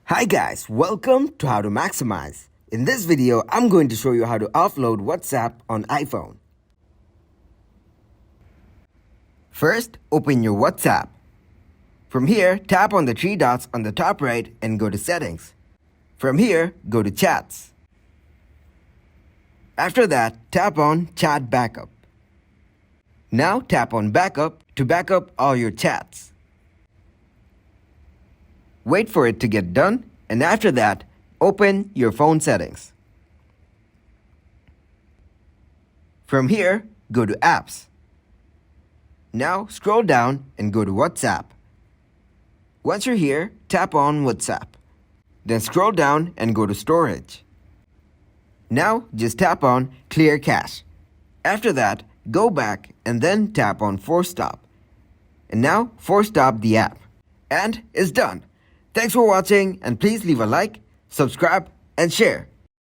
Hi guys, welcome to How to Maximize. In this video, I'm going to show you how to offload WhatsApp on iPhone. First, open your WhatsApp. From here, tap on the three dots on the top right and go to Settings. From here, go to Chats. After that, tap on Chat Backup. Now tap on Backup to back up all your chats. Wait for it to get done, and after that, open your phone settings. From here, go to Apps. Now scroll down and go to WhatsApp. Once you're here, tap on WhatsApp. Then scroll down and go to Storage. Now just tap on Clear Cache. After that, go back and then tap on Force Stop. And now force stop the app. And it's done. Thanks for watching, and please leave a like, subscribe, and share.